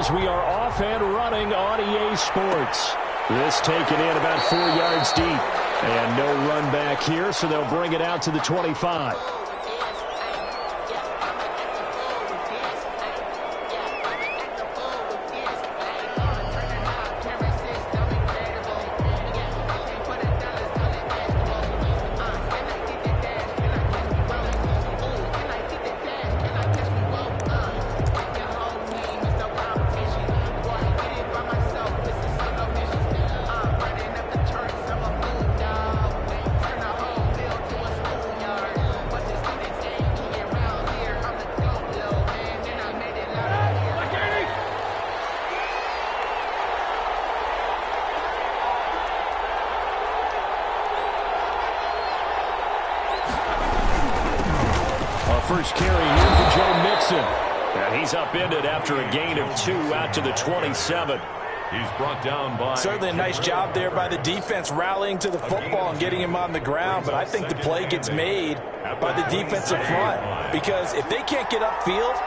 as we are off and running on EA Sports. This taken in about 4 yards deep. And no run back here, so they'll bring it out to the 25. First carry here for Joe Mixon. And he's upended after a gain of 2 out to the 27. He's brought down by... Certainly a nice job there by the defense rallying to the football and getting him on the ground. But I think the play gets made by the defensive front. Because if they can't get upfield,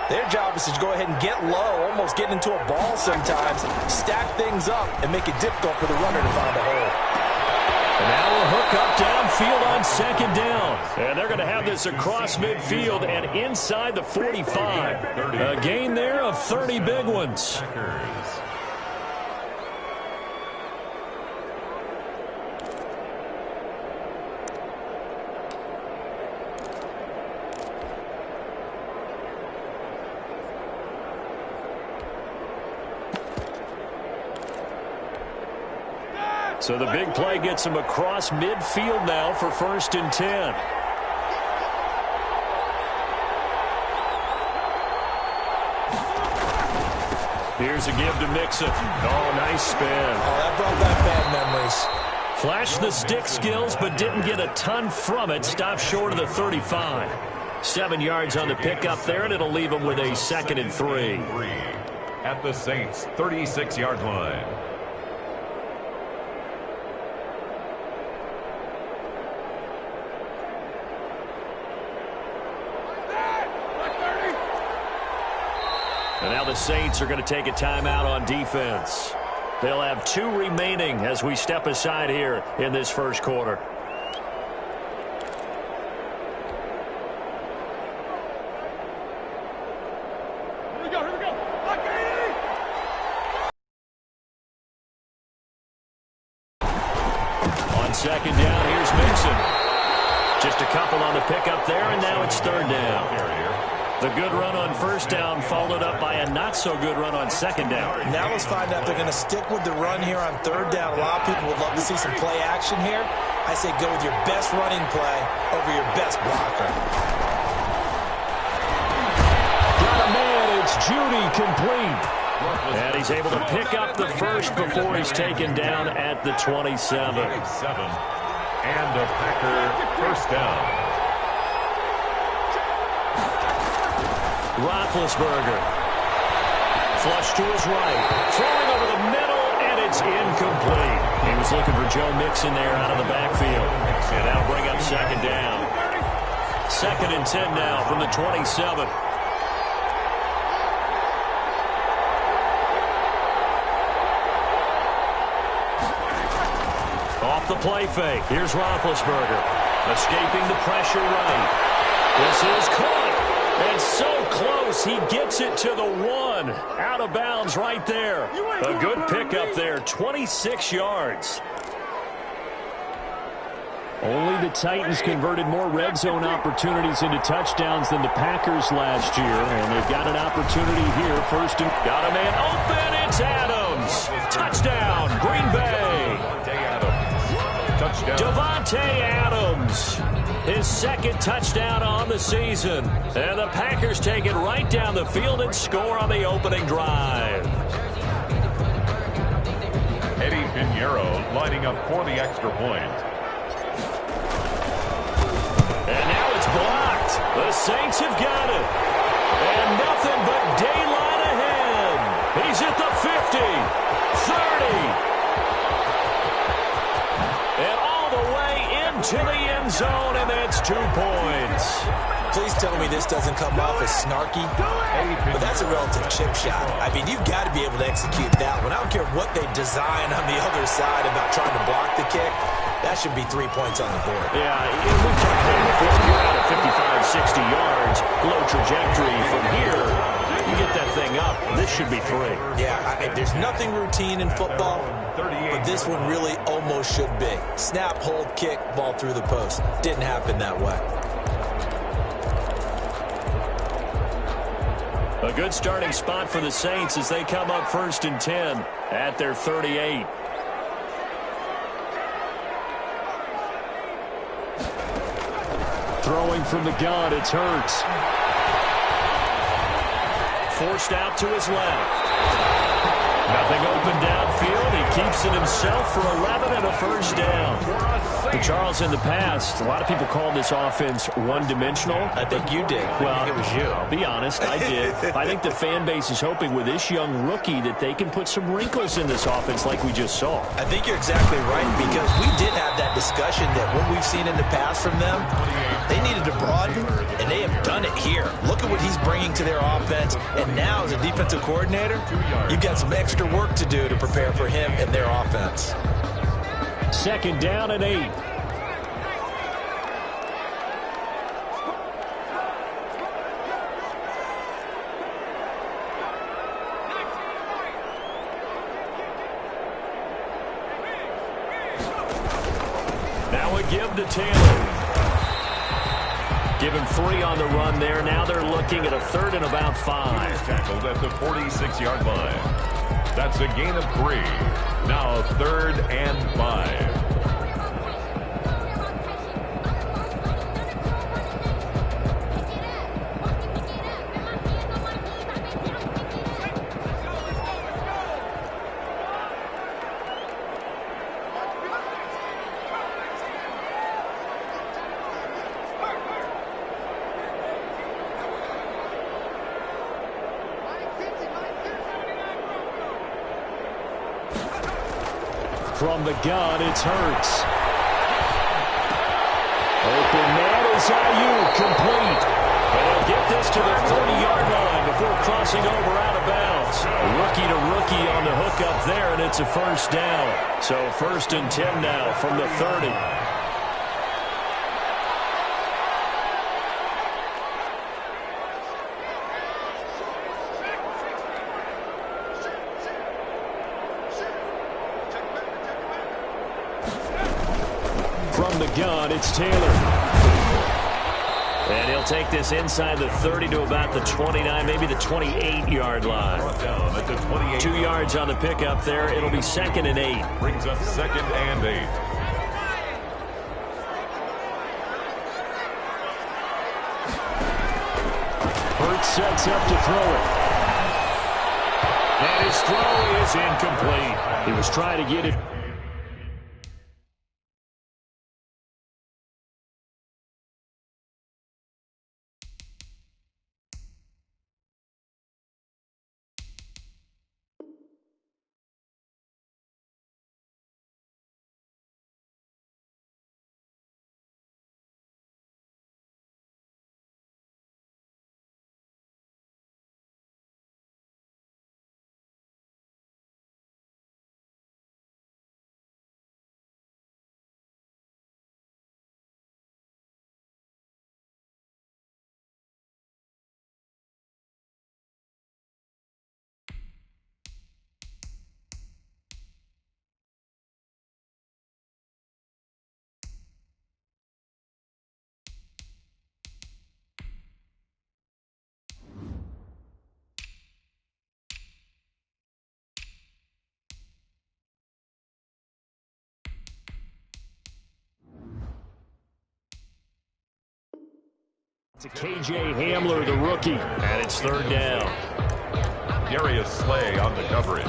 their job is to go ahead and get low, almost get into a ball sometimes, stack things up, and make it difficult for the runner to find a hole. And now a hook up downfield on second down. And they're going to have this across midfield and inside the 45. A gain there of 30 big ones. So the big play gets him across midfield now for 1st and 10. Here's a give to Mixon. Oh, nice spin. Oh, that brought back bad memories. Flashed the stick skills, but didn't get a ton from it. Stopped short of the 35. 7 yards on the pickup there, and it'll leave him with a 2nd and 3. At the Saints' 36-yard line. And now the Saints are going to take a timeout on defense. They'll have 2 remaining as we step aside here in this first quarter. Here we go. On second down, here's Mixon. Just a couple on the pickup there, and now it's 3rd down. The good run on 1st down followed up by a not-so-good run on 2nd down. Now let's find out if they're going to stick with the run here on 3rd down. A lot of people would love to see some play action here. I say go with your best running play over your best blocker. Got a man, it's Judy, complete. And he's able to pick up the first before he's taken down at the 27. And a Packer 1st down. Roethlisberger. Flush to his right. Throwing over the middle, and it's incomplete. He was looking for Joe Mixon there out of the backfield. And that'll bring up 2nd down. 2nd and 10 now from the 27. Off the play fake. Here's Roethlisberger. Escaping the pressure right. This is caught. And so close, he gets it to the 1. Out of bounds right there. A good pickup there, 26 yards. Only the Titans converted more red zone opportunities into touchdowns than the Packers last year. And they've got an opportunity here. 1st and... Got a man open, it's Adams. Touchdown, Green Bay. Davante Adams. His 2nd touchdown on the season. And the Packers take it right down the field and score on the opening drive. Eddie Pinheiro lining up for the extra point. And now it's blocked. The Saints have got it. And nothing but daylight ahead. He's at the 50, 30. And all the way into the end end zone, and that's 2 points. Please tell me this doesn't come off as snarky, but that's a relative chip shot. I mean, you've got to be able to execute that one. I don't care what they design on the other side about trying to block the kick. That should be 3 points on the board. Yeah, we've talked about before. You're out at 55, 60 yards, low trajectory. From here, you get that thing up. This should be 3. Yeah, there's nothing routine in football, but this one really almost should be. Snap, hold, kick, ball through the post. Didn't happen that way. A good starting spot for the Saints as they come up 1st and 10 at their 38. Throwing from the gun, it's Hurts. Forced out to his left. Nothing open downfield. He keeps it himself for 11 and a 1st down. But Charles, in the past, a lot of people called this offense one-dimensional. I think you did. Well, I think it was you. I'll be honest, I did. I think the fan base is hoping with this young rookie that they can put some wrinkles in this offense like we just saw. I think you're exactly right, because we did have that discussion that what we've seen in the past from them, they needed to broaden, and they have done it here. Look at what he's bringing to their offense, and now as a defensive coordinator, you've got some extra work to do to prepare for him and their offense. 2nd down and 8. Now a give to Taylor. Give him 3 on the run there. Now they're looking at a 3rd and about 5. Tackled at the 46-yard line. That's a gain of 3. Now 3rd and 5. From the gun, it's Hurts. Open man is Ayuk, complete. And they'll get this to the 30-yard line before crossing over out of bounds. Rookie to rookie on the hook up there, and it's a 1st down. So 1st and 10 now from the 30. From the gun, it's Taylor. And he'll take this inside the 30 to about the 29, maybe the 28-yard line. Down at the 28. 2 yards on the pickup there. It'll be 2nd and 8. Brings up 2nd and 8. Hurts sets up to throw it. And his throw is incomplete. He was trying to get it. To K.J. Hamler, the rookie, and it's 3rd down. Darius Slay on the coverage.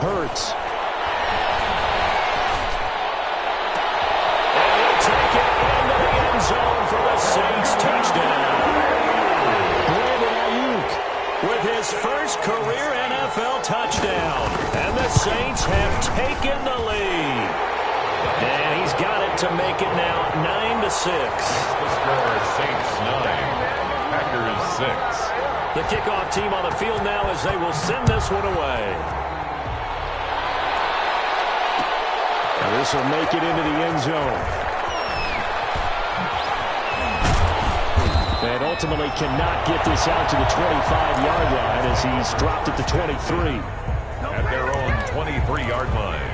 Hurts. And he'll take it into the end zone for the Saints touchdown. Brandon Ayuk with his first career NFL touchdown. And the Saints have taken the lead. And he's got it to make it now 9-6. The score is Saints 9, Packers 6. The kickoff team on the field now as they will send this one away. And this will make it into the end zone. And ultimately cannot get this out to the 25-yard line as he's dropped it to 23. At their own 23-yard line.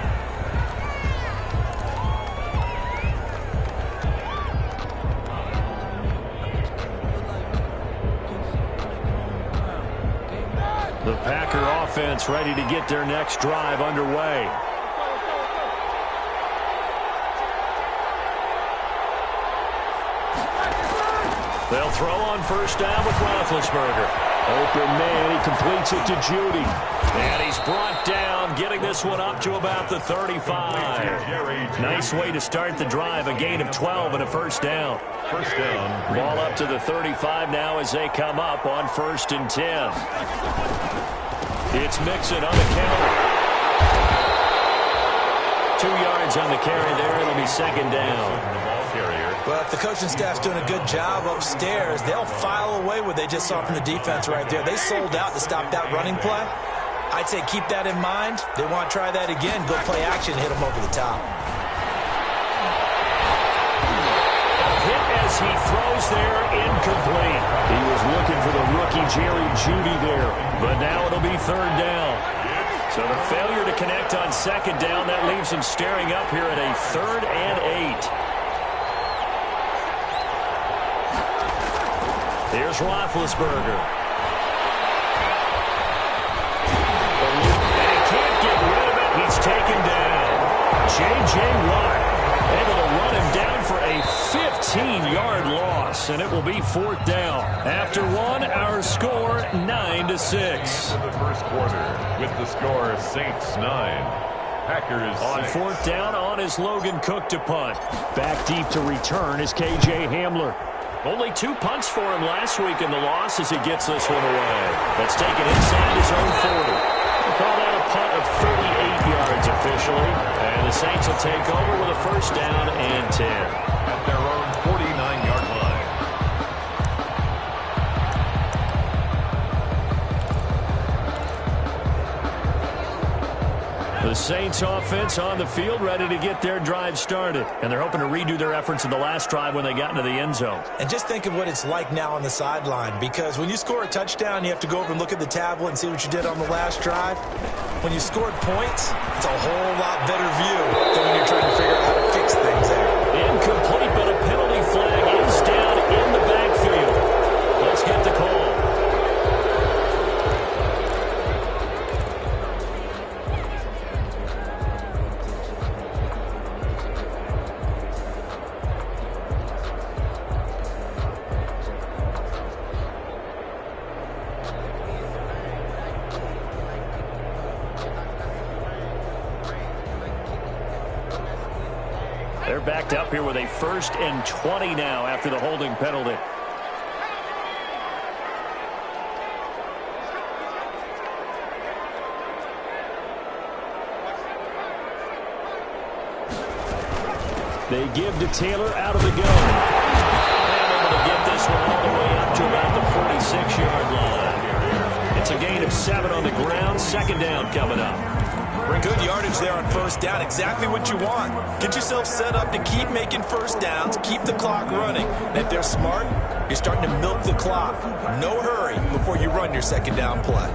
The Packer offense ready to get their next drive underway. They'll throw on first down with Roethlisberger. Open man, he completes it to Judy. And he's brought down, getting this one up to about the 35. Nice way to start the drive, a gain of 12 and a first down. First down. Ball up to the 35 now as they come up on 1st and 10. It's Mixon on the carry. 2 yards on the carry there. It'll be second down. Well, if the coaching staff's doing a good job upstairs, they'll file away what they just saw from the defense right there. They sold out to stop that running play. I'd say keep that in mind. They want to try that again. Go play action, hit them over the top. Hit as he throws there, incomplete. He was looking for the rookie Jerry Jeudy there, but now it'll be third down. So the failure to connect on second down, that leaves him staring up here at a 3rd and 8. Here's Roethlisberger. And he can't get rid of it. He's taken down. J.J. Watt able to run him down for a 15-yard loss, and it will be 4th down. After one, our score 9-6. For the first quarter, with the score Saints 9, Packers 6. On 4th down, on is Logan Cook to punt. Back deep to return is K.J. Hamler. Only 2 punts for him last week in the loss as he gets this one away. That's taken inside his own 40. We'll call that a punt of 38 yards officially. And the Saints will take over with a first down and 10. At their own 49-yard line. The Saints offense on the field ready to get their drive started. And they're hoping to redo their efforts in the last drive when they got into the end zone. And just think of what it's like now on the sideline, because when you score a touchdown, you have to go over and look at the tablet and see what you did on the last drive. When you scored points, it's a whole lot better view than when you're trying to figure out how to fix things there. Incomplete, but a penalty flag is down in the backfield. Let's get the call. They're backed up here with a 1st and 20 now after the holding penalty. They give to Taylor out of the gun. And able to get this one all the way up to about the 46-yard line. It's a gain of 7 on the ground. Second down coming up. Good yardage there on first down. Exactly what you want. Get yourself set up to keep making first downs, keep the clock running. And if they're smart, you're starting to milk the clock. No hurry before you run your second down play.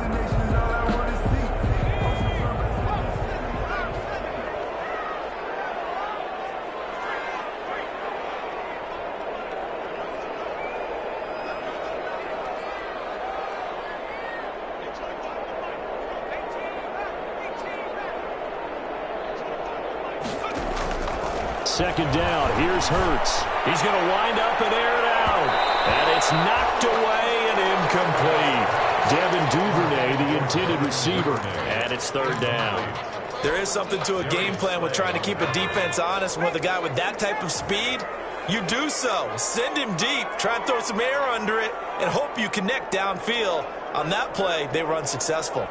Second down, here's Hurts. He's going to wind up and air it out. And it's knocked away and incomplete. Devin Duvernay, the intended receiver, and it's third down. There is something to a game plan with trying to keep a defense honest. With a guy with that type of speed, you do so. Send him deep, try and throw some air under it, and hope you connect downfield. On that play, they were unsuccessful.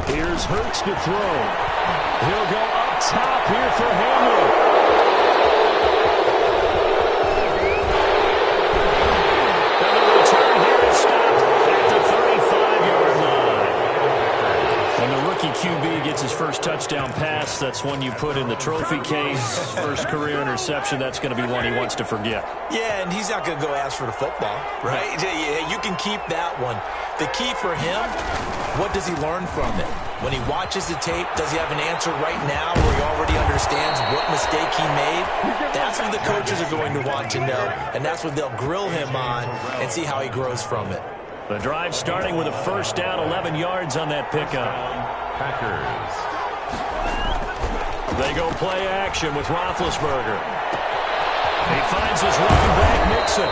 Here's Hurts to throw. He'll go up top here for Hamlin. And the return here is stopped at the 35-yard line. And the rookie QB gets his first touchdown pass. That's one you put in the trophy case. First career interception, that's going to be one he wants to forget. Yeah, and he's not going to go ask for the football, right? Yeah, you can keep that one. The key for him, what does he learn from it? When he watches the tape, does he have an answer right now where he already understands what mistake he made? That's what the coaches are going to want to know, and that's what they'll grill him on and see how he grows from it. The drive starting with a first down, 11 yards on that pickup. Packers. They go play action with Roethlisberger. He finds his running back, Mixon.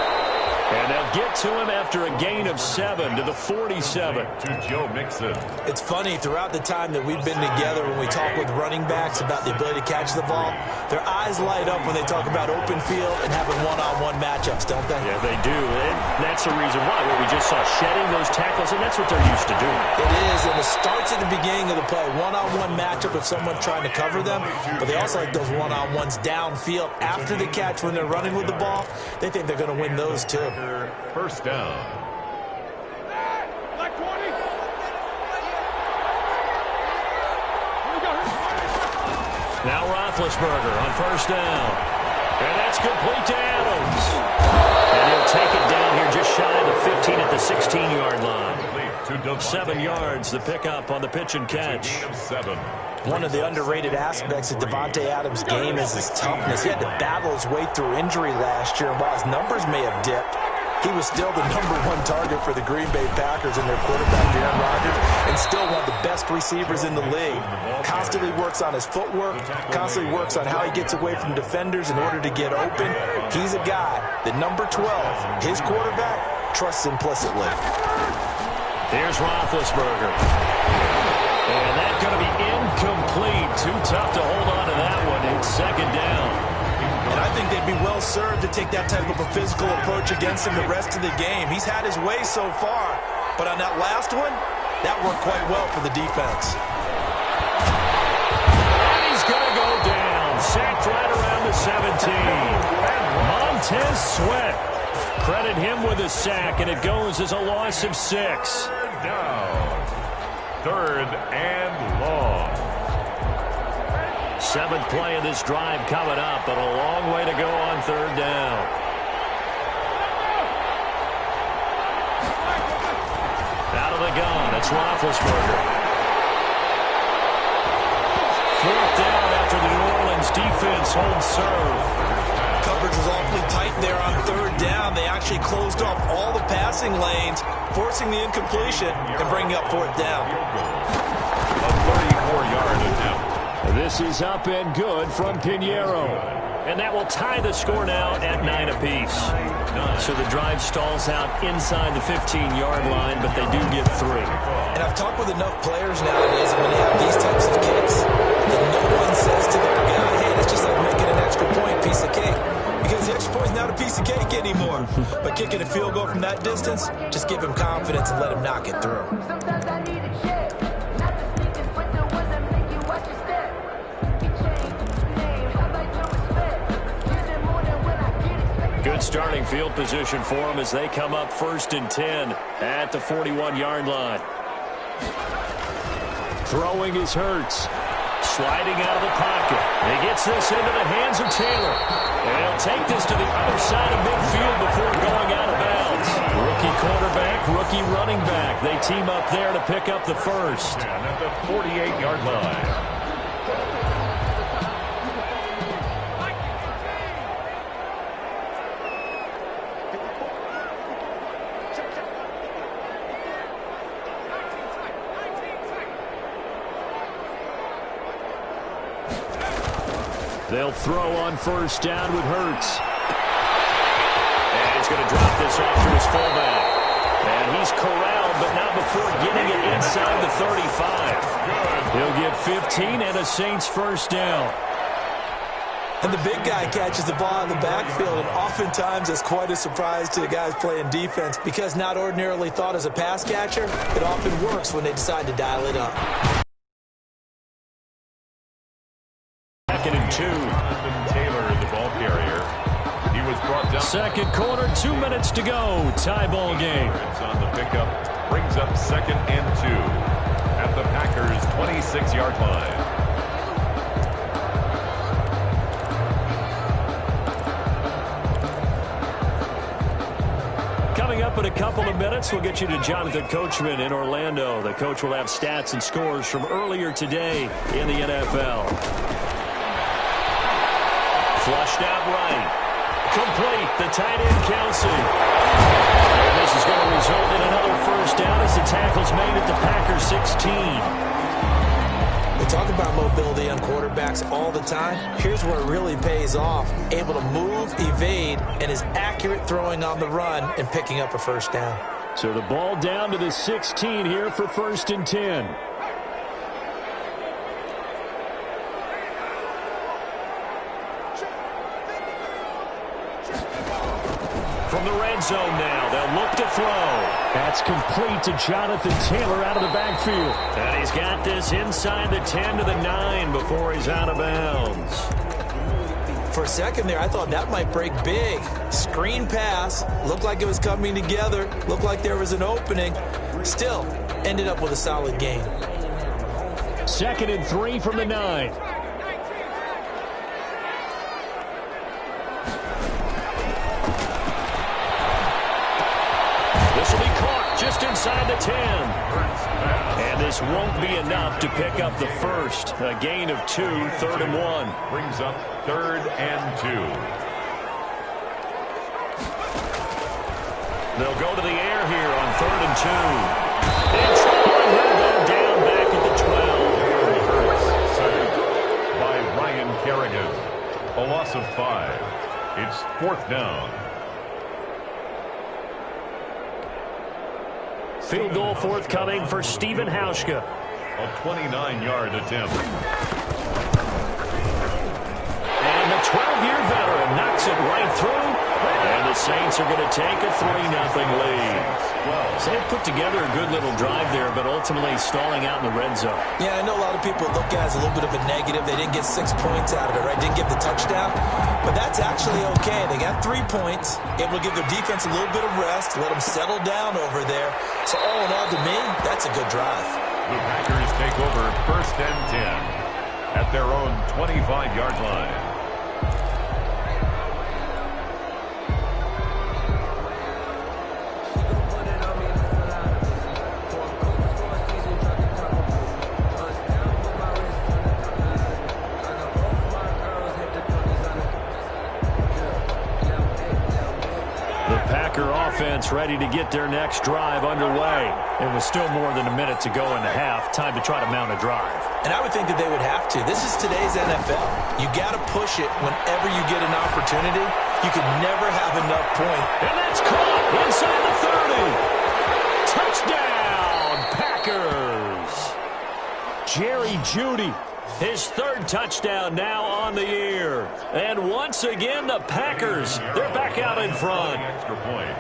And they'll get to him after a gain of 7 to the 47. To Joe Mixon. It's funny, throughout the time that we've been together, when we talk with running backs about the ability to catch the ball, their eyes light up when they talk about open field and having one-on-one matchups, don't they? Yeah, they do. And that's the reason why. What we just saw, shedding those tackles, and that's what they're used to doing. It is, and it starts at the beginning of the play. One-on-one matchup if someone's trying to cover them, but they also like those one-on-ones downfield after the catch when they're running with the ball. They think they're going to win those too. First down. Now Roethlisberger on first down. And that's complete to Adams. And he'll take it down here just shy of the 15 at the 16-yard line. 7 yards, the pickup on the pitch and catch. One of the underrated aspects of Davante Adams' game is his toughness. He had to battle his way through injury last year, and while his numbers may have dipped, he was still the #1 target for the Green Bay Packers and their quarterback, Aaron Rodgers, and still one of the best receivers in the league. Constantly works on his footwork, constantly works on how he gets away from defenders in order to get open. He's a guy that number 12, his quarterback, trusts implicitly. Here's Roethlisberger. And that's going to be incomplete. Too tough to hold on to that one. It's second down. And I think they'd be well served to take that type of a physical approach against him the rest of the game. He's had his way so far, but on that last one, that worked quite well for the defense. And he's going to go down. Sacked right around the 17. Montez Sweat. Credit him with a sack, and it goes as a loss of 6. Down. Third and long. 7th play of this drive coming up, but a long way to go on third down. Out of the gun, it's Roethlisberger. 4th down after the New Orleans defense holds serve. Coverage was awfully tight there on third down. They actually closed off all the passing lanes, forcing the incompletion and bringing up 4th down. A 34-yard attempt. This is up and good from Pinheiro. And that will tie the score now at 9 apiece. So the drive stalls out inside the 15-yard line, but they do get 3. And I've talked with enough players nowadays, and when they have these types of kicks, that no one says to their guy, hey, that's just like making an extra point, piece of cake. Because the extra point is not a piece of cake anymore. But kicking a field goal from that distance, just give him confidence and let him knock it through. Good starting field position for them as they come up 1st and 10 at the 41-yard line. Throwing is Hurts. Sliding out of the pocket. He gets this into the hands of Taylor. And he'll take this to the other side of midfield before going out of bounds. Rookie quarterback, rookie running back. They team up there to pick up the first. And at the 48-yard line. They'll throw on first down with Hurts. And he's going to drop this off to his fullback. And he's corralled, but not before getting it inside the 35. He'll get 15 and a Saints first down. And the big guy catches the ball in the backfield, and oftentimes it's quite a surprise to the guys playing defense because not ordinarily thought as a pass catcher, it often works when they decide to dial it up. Second and 2. Taylor, the ball carrier. He was brought down. Second quarter, 2 minutes to go. Tie ball game. It's on the pickup. Brings up second and 2 at the Packers' 26-yard line. Coming up in a couple of minutes, we'll get you to Jonathan Coachman in Orlando. The coach will have stats and scores from earlier today in the NFL. Flushed out right. Complete. The tight end, Kelsey. And this is going to result in another first down as the tackle's made at the Packers 16. We talk about mobility on quarterbacks all the time. Here's where it really pays off. Able to move, evade, and is accurate throwing on the run and picking up a first down. So the ball down to the 16 here for first and 10. From the red zone now, they'll look to throw. That's complete to Jonathan Taylor out of the backfield. And he's got this inside the 10 to the 9 before he's out of bounds. For a second there, I thought that might break big. Screen pass, looked like it was coming together, looked like there was an opening. Still, ended up with a solid gain. Second and 3 from the 9. This will be caught just inside the 10. And this won't be enough to pick up the first. A gain of 2, third and 1. Brings up third and 2. They'll go to the air here on third and 2. And Troy will go down back at the 12. By Ryan Kerrigan. A loss of 5. It's fourth down. Field goal forthcoming for Stephen Hauschka. A 29-yard attempt. And the 12-year veteran knocks it right through. And the Saints are going to take a 3-0 lead. So they put together a good little drive there, but ultimately stalling out in the red zone. Yeah, I know a lot of people look at it as a little bit of a negative. They didn't get 6 points out of it, right? Didn't get the touchdown. But that's actually okay. They got 3 points, able to give their defense a little bit of rest, let them settle down over there. So all in all, to me, that's a good drive. The Packers take over first and 10 at their own 25-yard line. Offense ready to get their next drive underway. It was still more than a minute to go in the half. Time to try to mount a drive. And I would think that they would have to. This is today's NFL. You got to push it whenever you get an opportunity. You can never have enough points. And that's caught inside the 30. Touchdown, Packers. Jerry Jeudy. His third touchdown now on the year. And once again, the Packers, they're back out in front. Extra point.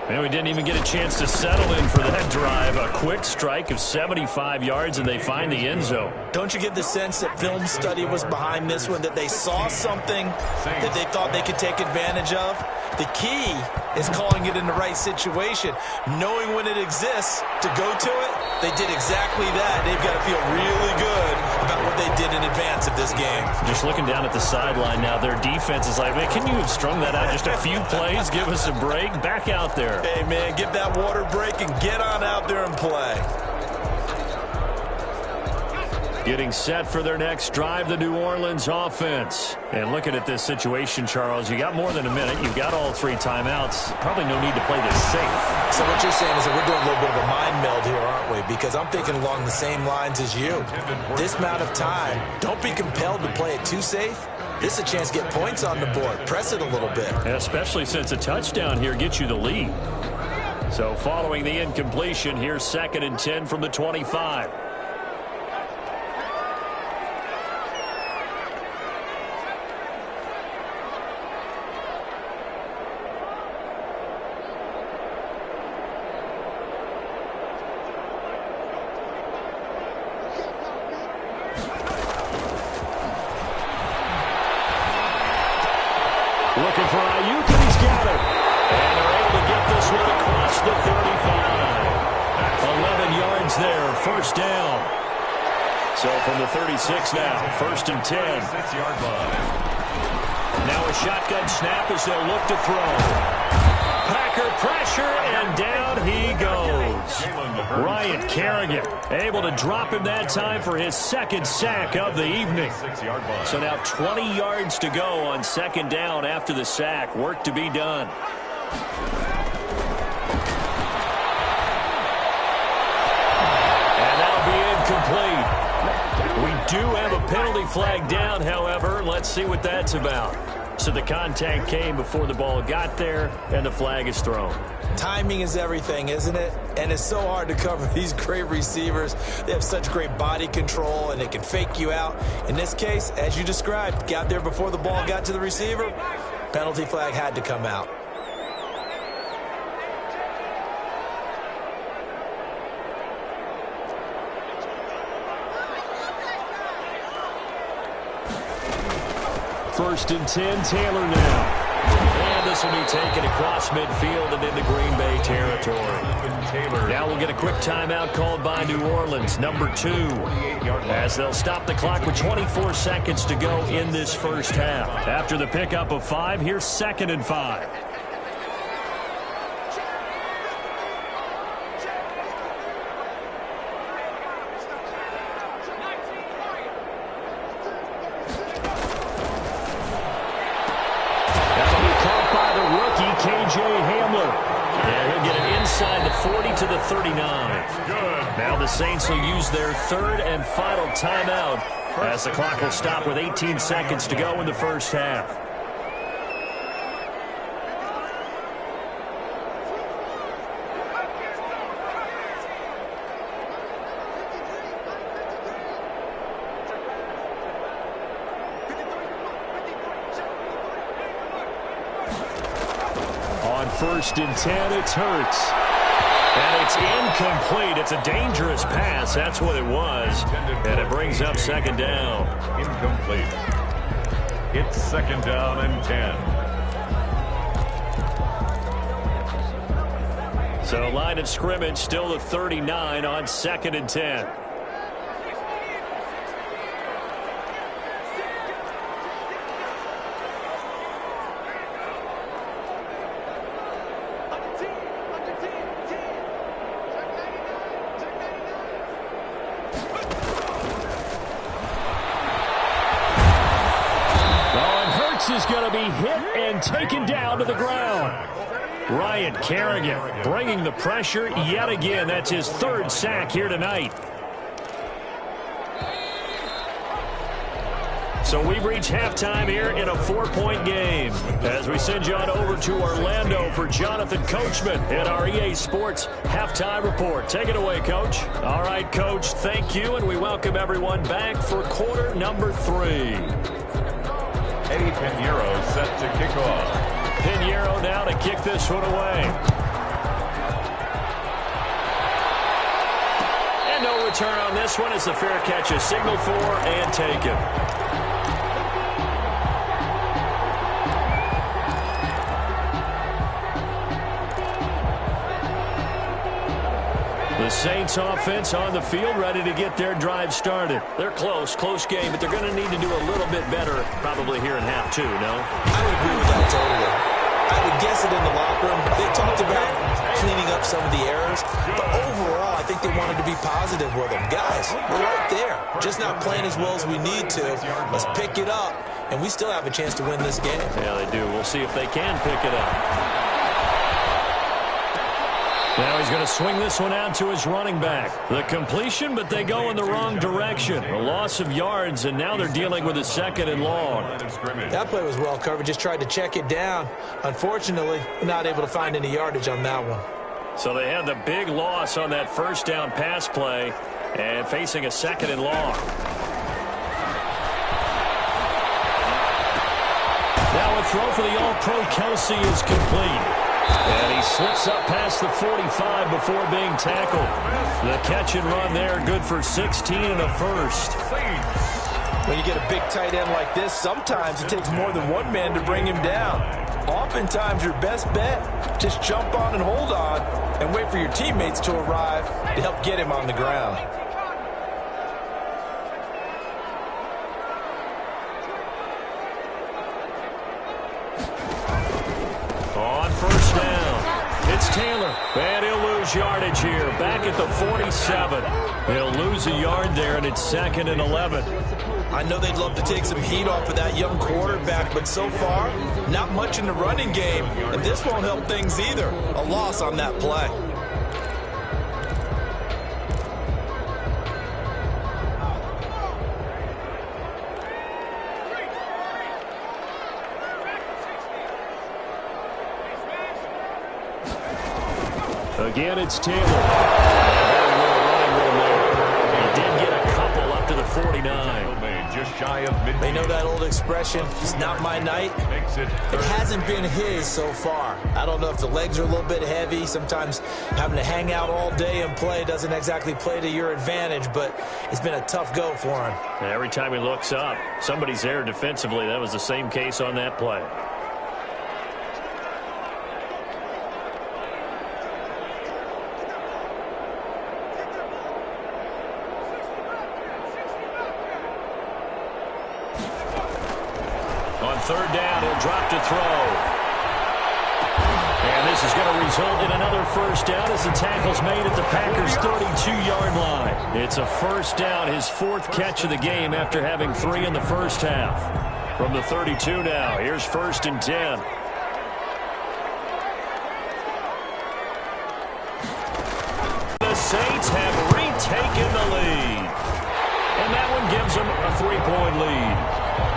And we didn't even get a chance to settle in for that drive. A quick strike of 75 yards, and they find the end zone. Don't you get the sense that film study was behind this one, that they saw something that they thought they could take advantage of? The key is calling it in the right situation, knowing when it exists to go to it. They did exactly that. They've got to feel really good about what they did in advance of this game. Just looking down at the sideline now, their defense is like, man, can you have strung that out just a few plays? Give us a break. Back out there. Hey, man, give that water break and get on out there and play. Getting set for their next drive, the New Orleans offense. And looking at this situation, Charles, you got more than a minute. You've got all 3 timeouts. Probably no need to play this safe. So what you're saying is that we're doing a little bit of a mind meld here, aren't we? Because I'm thinking along the same lines as you. This amount of time, don't be compelled to play it too safe. This is a chance to get points on the board. Press it a little bit. Especially since a touchdown here gets you the lead. So following the incompletion, here's 2nd and 10 from the 25. Looking for Ayuk, and he's got it. And they're able to get this one across the 35. 11 yards there, 1st down. So from the 36 now, 1st and 10. 6-yard line. Now a shotgun snap as they'll look to throw. Packer pressure, and down he goes. Ryan Kerrigan able to drop him that time for his 2nd sack of the evening. 6-yard line. So now 20 yards to go on 2nd down after the sack. Work to be done. And that'll be incomplete. We do have a penalty flag down, however. Let's see what that's about. So the contact came before the ball got there, and the flag is thrown. Timing is everything, isn't it? And it's so hard to cover these great receivers. They have such great body control, and they can fake you out. In this case, as you described, got there before the ball got to the receiver. Penalty flag had to come out. First and 10, Taylor now. And this will be taken across midfield and into Green Bay territory. Now we'll get a quick timeout called by New Orleans, number 2. As they'll stop the clock with 24 seconds to go in this first half. After the pickup of 5, here's 2nd and 5. Inside the 40 to the 39. Now the Saints will use their 3rd and final timeout as the clock will stop with 18 seconds to go in the first half. On 1st and 10, it's Hurts. And it's incomplete. It's a dangerous pass. That's what it was. And it brings up 2nd down. Incomplete. It's 2nd down and 10. So line of scrimmage still the 39 on 2nd and 10. Is going to be hit and taken down to the ground. Ryan Kerrigan bringing the pressure yet again. That's his 3rd sack here tonight. So we've reached halftime here in a 4-point game as we send you on over to Orlando for Jonathan Coachman at our EA Sports Halftime Report. Take it away, Coach. All right, Coach, thank you, and we welcome everyone back for quarter number 3. Eddie Pinheiro set to kick off. Pinheiro now to kick this one away. And no return on this one as the fair catch is signaled for and taken. The Saints offense on the field, ready to get their drive started. They're close game, but they're going to need to do a little bit better probably here in half 2, no? I would agree with that totally. I would guess it in the locker room. They talked about cleaning up some of the errors, but overall, I think they wanted to be positive with them. Guys, we're right there. Just not playing as well as we need to. Let's pick it up, and we still have a chance to win this game. Yeah, they do. We'll see if they can pick it up. Now he's going to swing this one out to his running back. The completion, but they go in the wrong direction. A loss of yards, and now they're dealing with a 2nd and long. That play was well covered. Just tried to check it down. Unfortunately, not able to find any yardage on that one. So they had the big loss on that first down pass play and facing a 2nd and long. Now a throw for the All-Pro Kelsey is complete. And he slips up past the 45 before being tackled. The catch and run there, good for 16 and a first. When you get a big tight end like this, sometimes it takes more than one man to bring him down. Oftentimes, your best bet, just jump on and hold on and wait for your teammates to arrive to help get him on the ground. On first down, it's Taylor, and he'll lose yardage here, back at the 47. He'll lose a yard there, and it's 2nd and 11. I know they'd love to take some heat off of that young quarterback, but so far, not much in the running game, and this won't help things either. A loss on that play. Again, it's Taylor. Very little running room there. He did get a couple up to the 49. Just shy of mid. They know that old expression, it's not my night. It hasn't been his so far. I don't know if the legs are a little bit heavy. Sometimes having to hang out all day and play doesn't exactly play to your advantage, but it's been a tough go for him. And every time he looks up, somebody's there defensively. That was the same case on that play. On third down, he'll drop to throw. And this is going to result in another first down as the tackle's made at the Packers' 32-yard line. It's a first down, his 4th catch of the game after having 3 in the first half. From the 32 now, here's 1st and 10. The Saints have retaken the lead. And that one gives them a 3-point lead.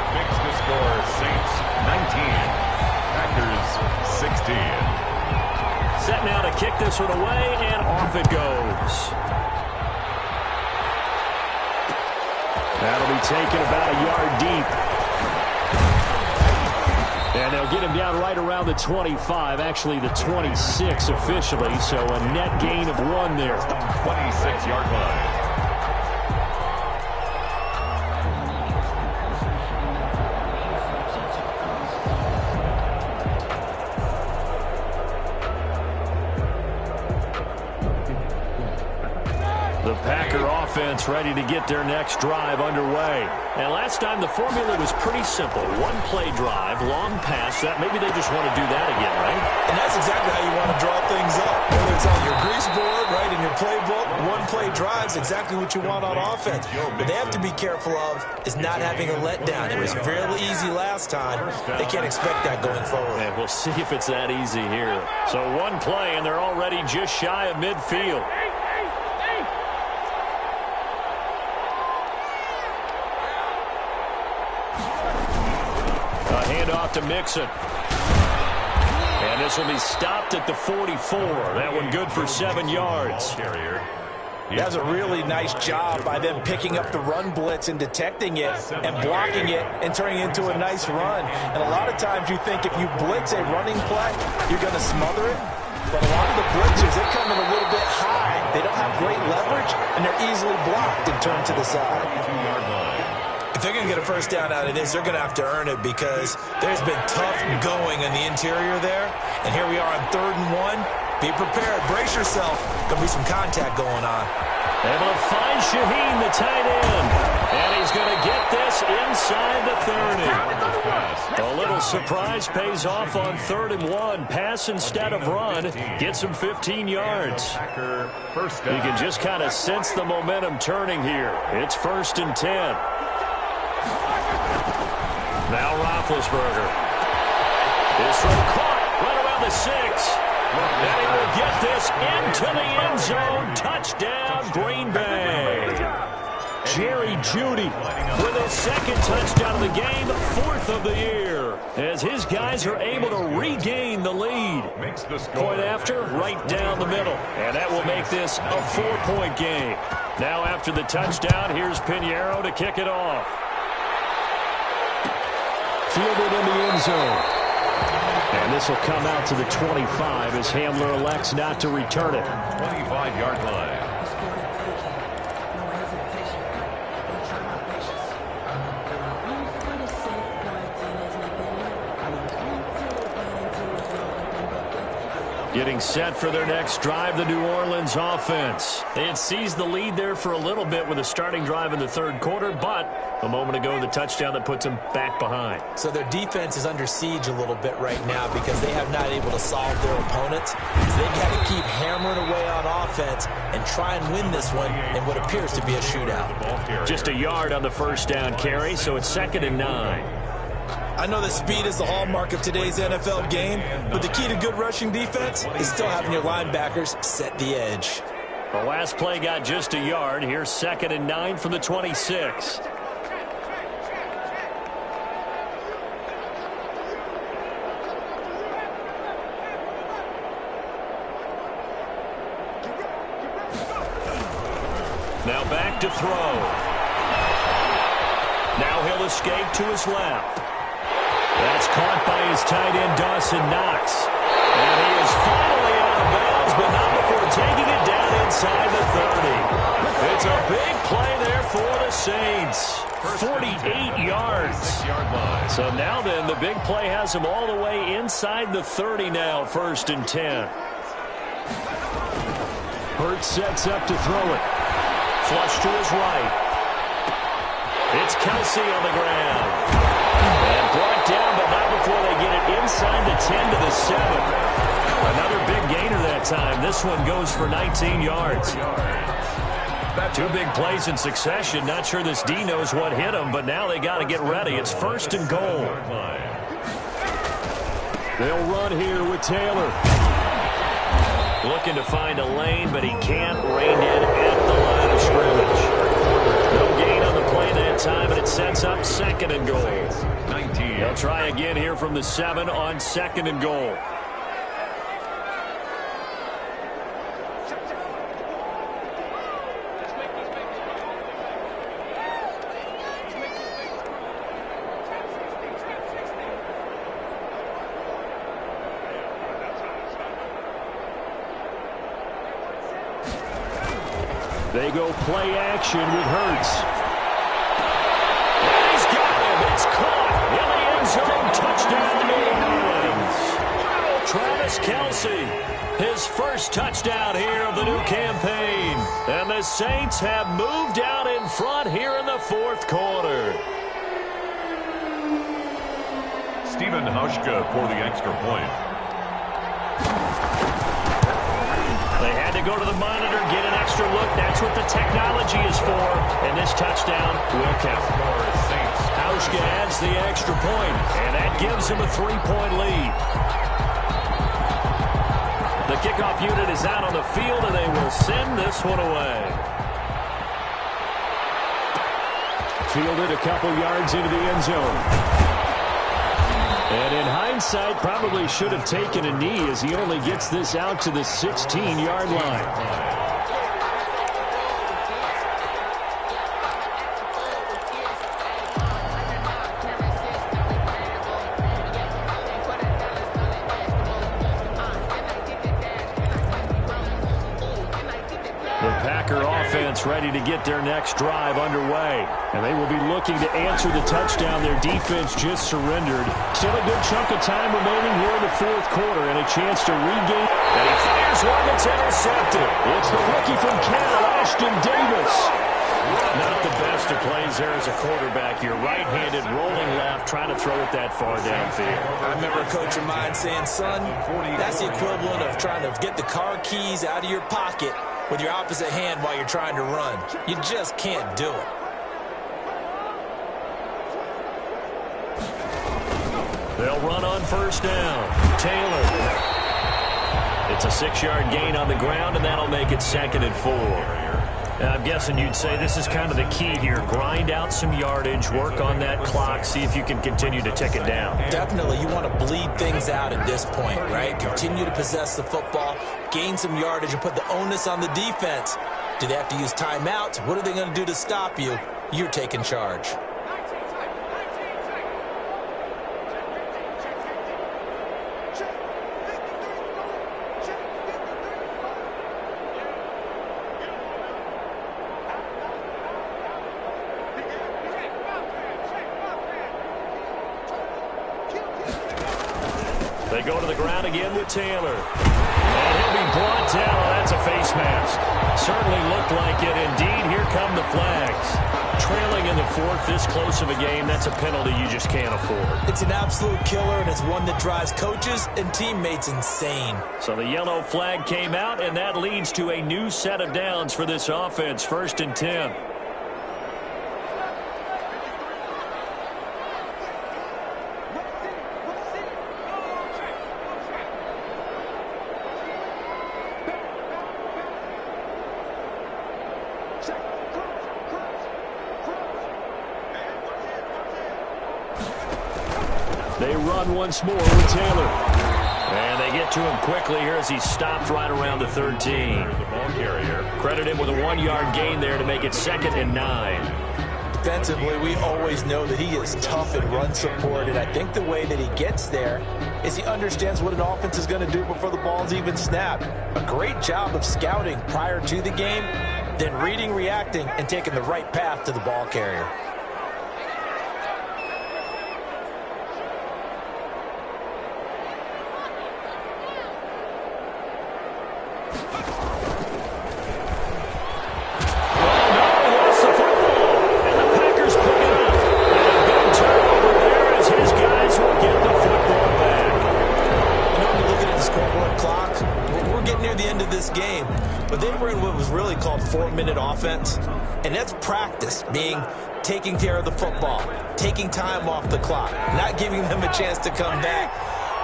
Fix the score, Saints 19, Packers 16. Set now to kick this one away, and off it goes. That'll be taken about a yard deep. And they'll get him down right around the 25, actually the 26 officially, so a net gain of 1 there. 26-yard line. The Packer offense ready to get their next drive underway. And last time the formula was pretty simple. 1-play drive, long pass. That maybe they just want to do that again, right? And that's exactly how you want to draw things up. Whether it's on your grease board, right, in your playbook, 1-play drive is exactly what you want on offense. But they have to be careful of is not having a letdown. It was fairly easy last time. They can't expect that going forward. And we'll see if it's that easy here. So 1 play, and they're already just shy of midfield. Handoff to Mixon. And this will be stopped at the 44. That one good for 7 yards. That's a really nice job by them picking up the run blitz and detecting it and blocking it and turning it into a nice run. And a lot of times you think if you blitz a running play, you're going to smother it. But a lot of the blitzers, they come in a little bit high. They don't have great leverage, and they're easily blocked and turned to the side. If they're going to get a first down out of this, they're going to have to earn it because there's been tough going in the interior there. And here we are on 3rd and 1. Be prepared. Brace yourself. There'll be some contact going on. Able to find Shaheen, the tight end. And he's going to get this inside the 30. A little surprise pays off on 3rd and 1. Pass instead of run. Gets him 15 yards. You can just kind of sense the momentum turning here. It's 1st and 10. Now Roethlisberger. His throw caught right around the 6. And he will get this into the end zone. Touchdown, Green Bay. Jerry Jeudy with his 2nd touchdown of the game, 4th of the year, as his guys are able to regain the lead. Point after, right down the middle. And that will make this a 4-point game. Now after the touchdown, here's Pinheiro to kick it off. Fielded in the end zone. And this will come out to the 25 as Hamler elects not to return it. 25-yard line. Getting set for their next drive, the New Orleans offense. They had seized the lead there for a little bit with a starting drive in the 3rd quarter, but a moment ago, the touchdown that puts them back behind. So their defense is under siege a little bit right now because they have not able to solve their opponents. So they've got to keep hammering away on offense and try and win this one in what appears to be a shootout. Just a yard on the 1st down carry, so it's 2nd and 9. I know that speed is the hallmark of today's NFL game, but the key to good rushing defense is still having your linebackers set the edge. The last play got just a yard. Here's 2nd and 9 from the 26. Now back to throw. Now he'll escape to his left. That's caught by his tight end, Dawson Knox. And he is finally out of bounds, but not before taking it down inside the 30. It's a big play there for the Saints. 48 yards. So now then, the big play has him all the way inside the 30 now, 1st and 10. Hurts sets up to throw it. Flush to his right. It's Kelsey on the ground. And brought down, but not before they get it inside the 10 to the 7. Another big gainer that time. This one goes for 19 yards. 2 big plays in succession. Not sure this D knows what hit him, but now they got to get ready. It's 1st and goal. They'll run here with Taylor. Looking to find a lane, but he can't. Reined in at the line of scrimmage. No gain on the play that time, and it sets up 2nd and goal. 19. They'll try again here from the 7 on 2nd and goal. They go play action with Hurts. And he's got him. It's caught in the end zone. Touchdown, New Orleans. Travis Kelce, his 1st touchdown here of the new campaign. And the Saints have moved out in front here in the 4th quarter. Stephen Hauschka for the extra point. They had to go to the monitor, get an extra look. That's what the technology is for. And this touchdown will count. Hauschka adds the extra point, and that gives him a 3-point lead. The kickoff unit is out on the field, and they will send this one away. Fielded a couple yards into the end zone. And in hindsight, probably should have taken a knee as he only gets this out to the 16-yard line. Ready to get their next drive underway. And they will be looking to answer the touchdown their defense just surrendered. Still a good chunk of time remaining here in the 4th quarter and a chance to regain. And he fires one that's intercepted. It's the rookie from Cal, Ashton Davis. Not the best list of plays there as a quarterback. You're right-handed, rolling left, trying to throw it that far downfield. I remember a coach of mine saying, son, that's the equivalent of trying to get the car keys out of your pocket with your opposite hand while you're trying to run. You just can't do it. They'll run on first down. Taylor. It's a 6-yard gain on the ground, and that'll make it 2nd and 4. Now, I'm guessing you'd say this is kind of the key here. Grind out some yardage, work on that clock, see if you can continue to tick it down. Definitely, you want to bleed things out at this point, right? Continue to possess the football, gain some yardage, and put the onus on the defense. Do they have to use timeouts? What are they going to do to stop you? You're taking charge. They go to the ground again with Taylor. And he'll be brought down. Oh, that's a face mask. Certainly looked like it. Indeed, here come the flags. Trailing in the 4th, this close of a game, that's a penalty you just can't afford. It's an absolute killer, and it's one that drives coaches and teammates insane. So the yellow flag came out, and that leads to a new set of downs for this offense. 1st and 10. They run once more with Taylor. And they get to him quickly here as he stopped right around the 13. Credit him with a 1-yard gain there to make it 2nd and 9. Defensively, we always know that he is tough in run support, and I think the way that he gets there is he understands what an offense is going to do before the ball's even snapped. A great job of scouting prior to the game, then reading, reacting, and taking the right path to the ball carrier. Offense, and that's practice, being taking care of the football, taking time off the clock, not giving them a chance to come back.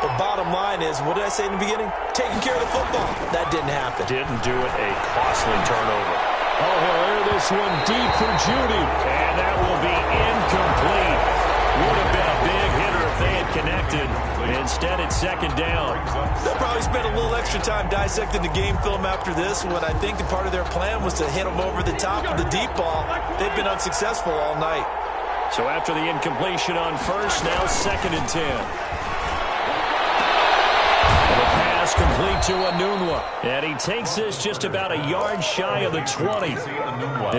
But bottom line is, what did I say in the beginning? Taking care of the football. That didn't happen. Didn't do it. A costly turnover. Oh, he'll air this one deep for Judy, and that will be incomplete. Would have been a big hitter if they had connected. Instead, it's 2nd down. They'll probably spend a little extra time dissecting the game film after this one. I think the part of their plan was to hit them over the top of the deep ball. They've been unsuccessful all night. So after the incompletion on first, now 2nd and 10. And the pass complete to Anunwa. And he takes this just about a yard shy of the 20.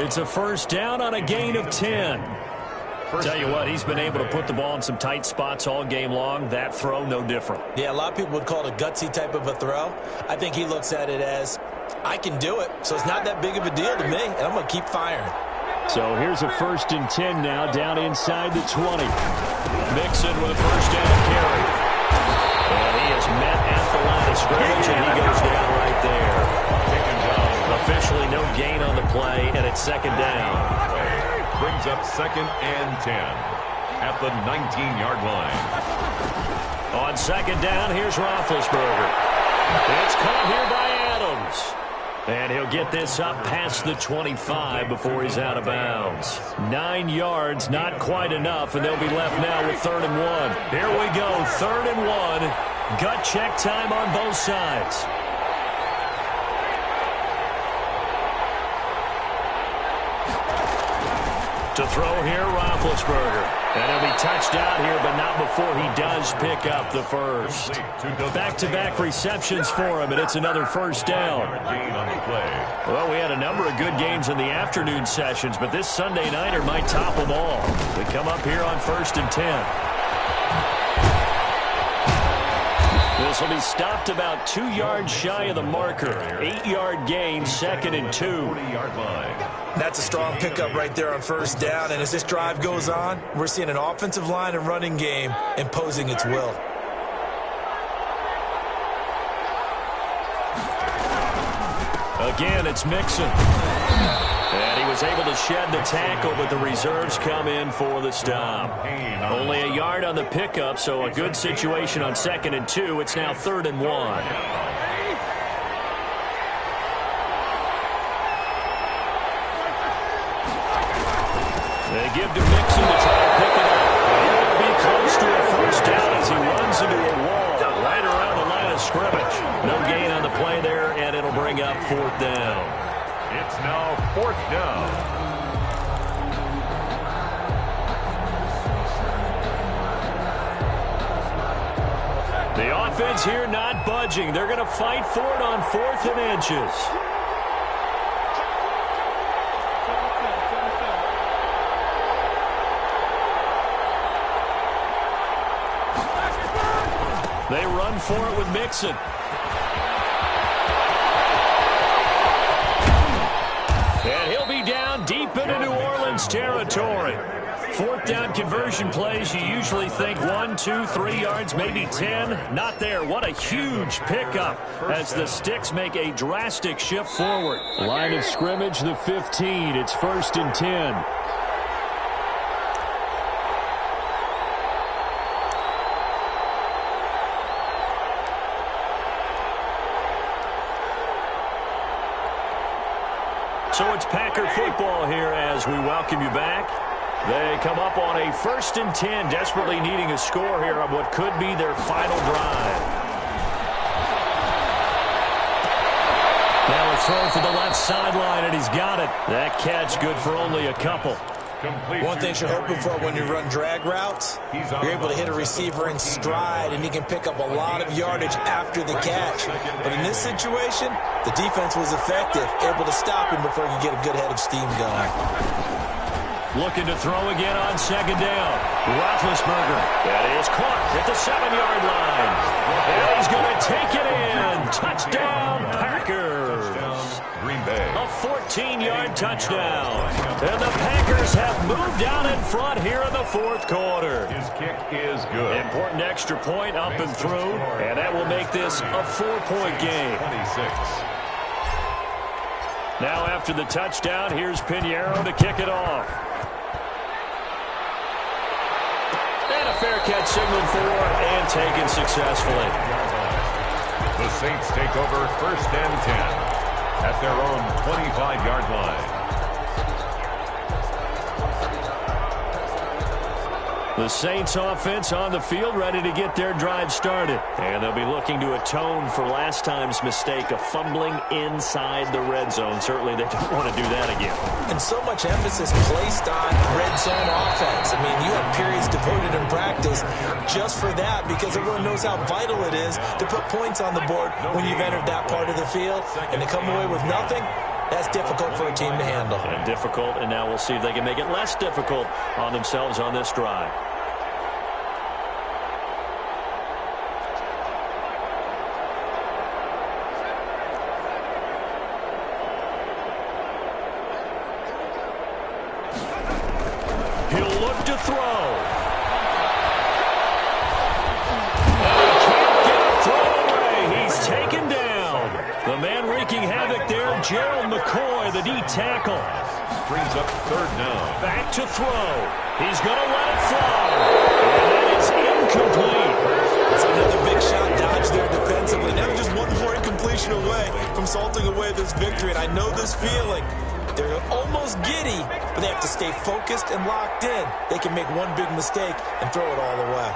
It's a first down on a gain of 10. Tell you what, he's been able to put the ball in some tight spots all game long. That throw, no different. Yeah, a lot of people would call it a gutsy type of a throw. I think he looks at it as, I can do it, so it's not that big of a deal to me, and I'm going to keep firing. So here's a 1st and 10 now, down inside the 20. Mixon with a first down carry. And he is met at the line of scrimmage, and he goes down right there. Officially no gain on the play, and it's 2nd down. Brings up 2nd and 10 at the 19-yard line. On 2nd down, here's Roethlisberger. It's caught here by Adams. And he'll get this up past the 25 before he's out of bounds. 9 yards, not quite enough, and they'll be left now with 3rd and 1. Here we go, 3rd and 1. Gut check time on both sides. To throw here, Roethlisberger. And he'll be touched out here, but not before he does pick up the first. Back-to-back receptions for him, and it's another first down. Well, we had a number of good games in the afternoon sessions, but this Sunday nighter might top them all. We come up here on 1st and 10. This will be stopped about 2 yards shy of the marker. 8-yard gain, 2nd and 2. 40-yard line. That's a strong pickup right there on first down. And as this drive goes on, we're seeing an offensive line and running game imposing its will. Again, it's Mixon. And he was able to shed the tackle, but the reserves come in for the stop. Only a yard on the pickup, so a good situation on 2nd and 2. It's now 3rd and 1. They give to Mixon to try to pick it up. He'll be close to a first down as he runs into a wall right around the line of scrimmage. No gain on the play there, and it'll bring up 4th down. It's now 4th down. The offense here not budging. They're going to fight for it on 4th and inches. They run for it with Mixon. And he'll be down deep into New Orleans territory. 4th down conversion plays, you usually think 1, 2, 3 yards, maybe 10. Not there. What a huge pickup as the Sticks make a drastic shift forward. Line of scrimmage, the 15. It's 1st and 10. So it's Packer football here as we welcome you back. They come up on a 1st and 10, desperately needing a score here on what could be their final drive. Now a throw for the left sideline, and he's got it. That catch good for only a couple. One thing you're hoping for when you run drag routes, you're able to hit a receiver in stride, and he can pick up a lot of yardage after the catch. But in this situation, the defense was effective, able to stop him before he could get a good head of steam going. Looking to throw again on 2nd down. Roethlisberger. That is caught at the 7-yard line. And he's going to take it in. Touchdown, Packers. Green Bay. A 14-yard touchdown. And the Packers have moved out in front here in the 4th quarter. His kick is good. Important extra point up and through. And that will make this a 4-point game. 26. Now after the touchdown, here's Pinheiro to kick it off. And a fair catch signaled for and taken successfully. The Saints take over 1st and 10 at their own 25-yard line. The Saints offense on the field ready to get their drive started. And they'll be looking to atone for last time's mistake of fumbling inside the red zone. Certainly they don't want to do that again. And so much emphasis placed on red zone offense. I mean, you have periods devoted in practice just for that because everyone knows how vital it is to put points on the board when you've entered that part of the field. And to come away with nothing, that's difficult for a team to handle. And difficult, and now we'll see if they can make it less difficult on themselves on this drive. He'll look to throw. And he can't get a throw away. He's taken down. The man wreaking havoc there, Gerald McCoy, the D tackle. Brings up 3rd down. Back to throw. He's going to let it fly. And that is incomplete. It's another big shot dodge there defensively. Now just one more incompletion away from salting away this victory. And I know this feeling. They're almost giddy, but they have to stay focused and locked in. They can make one big mistake and throw it all away.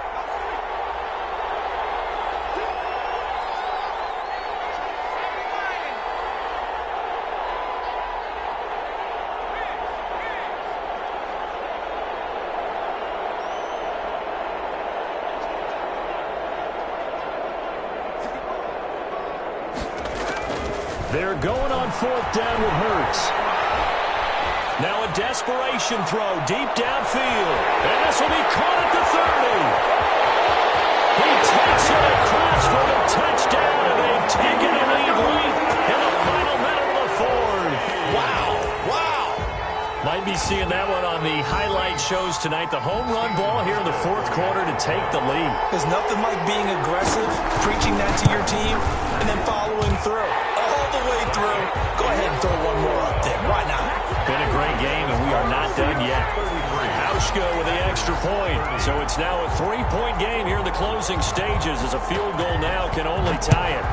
They're going on 4th down with Hurts. Now a desperation throw deep downfield. And this will be caught at the 30. He takes it across for the be seeing that one on the highlight shows tonight. The home run ball here in the fourth quarter to take the lead. There's nothing like being aggressive, preaching that to your team, and then following through. All the way through. Go ahead and throw one more up there. Why not? Been a great game, and we are not done yet. Hauschka with the extra point. So it's now a 3-point game here in the closing stages, as a field goal now can only tie it.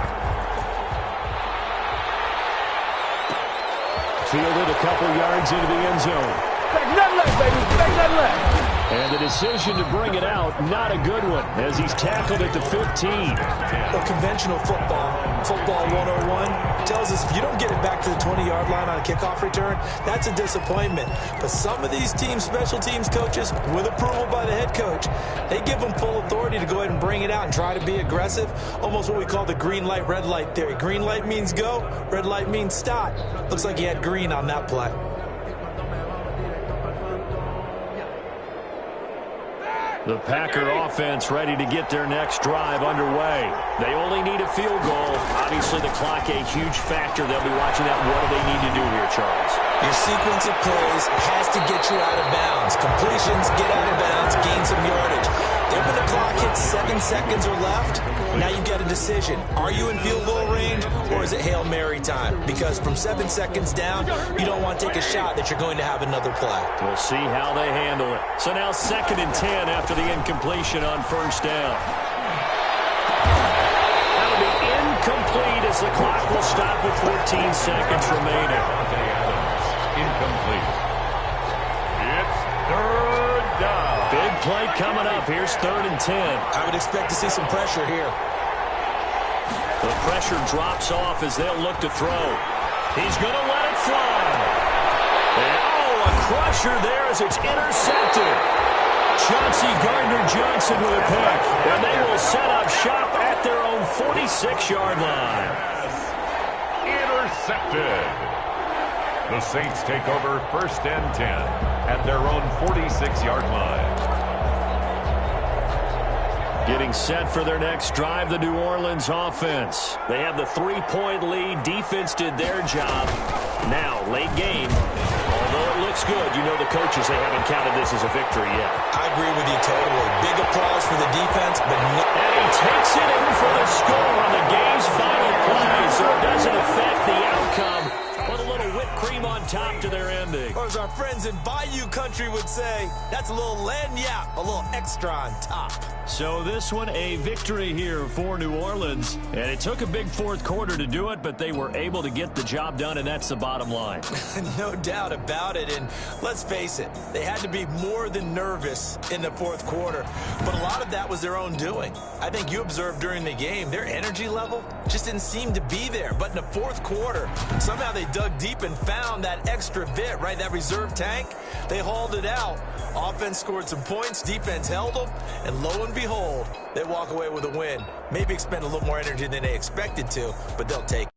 Fielded a couple yards into the end zone. Back that leg, baby. Back that leg. And the decision to bring it out, not a good one, as he's tackled at the 15. Well, conventional football 101, tells us if you don't get it back to the 20-yard line on a kickoff return, that's a disappointment. But some of these teams, special teams coaches, with approval by the head coach, they give them full authority to go ahead and bring it out and try to be aggressive, almost what we call the green light, red light theory. Green light means go, red light means stop. Looks like he had green on that play. The Packer offense ready to get their next drive underway. They only need a field goal. Obviously, the clock a huge factor. They'll be watching that. What do they need to do here, Charles? Your sequence of plays has to get you out of bounds. Completions, get out of bounds, gain some yardage. Then when the clock hits 7 seconds or left, now you get a decision. Are you in field goal range, or is it Hail Mary time? Because from 7 seconds down, you don't want to take a shot that you're going to have another play. We'll see how they handle it. So now 2nd and 10 after the incompletion on first down. That'll be incomplete as the clock will stop with 14 seconds remaining. Incomplete. It's 3rd down. Big play coming up. Here's 3rd and 10. I would expect to see some pressure here. The pressure drops off as they'll look to throw. He's going to let it fly. And, a crusher there as it's intercepted. Chauncey Gardner-Johnson with a pick. And they will set up shop at their own 46-yard line. Intercepted. The Saints take over 1st and 10 at their own 46-yard line. Getting set for their next drive, the New Orleans offense. They have the 3-point lead. Defense did their job. Now, late game. Although it looks good, you know the coaches, they haven't counted this as a victory yet. I agree with you totally. Big applause for the defense, but no. And he takes it in for the score on the game's final play, so it doesn't affect the outcome. Put a little whipped cream on top to their ending. Or as our friends in Bayou Country would say, that's a little lagniappe, a little extra on top. So this one, a victory here for New Orleans. And it took a big fourth quarter to do it, but they were able to get the job done, and that's the bottom line. No doubt about it. And let's face it, they had to be more than nervous in the fourth quarter. But a lot of that was their own doing. I think you observed during the game, their energy level just didn't seem to be there. But in the fourth quarter, somehow they dug deep and found that extra bit, right? That reserve tank. They hauled it out. Offense scored some points. Defense held them. And lo and behold, they walk away with a win. Maybe expend a little more energy than they expected to, but they'll take it.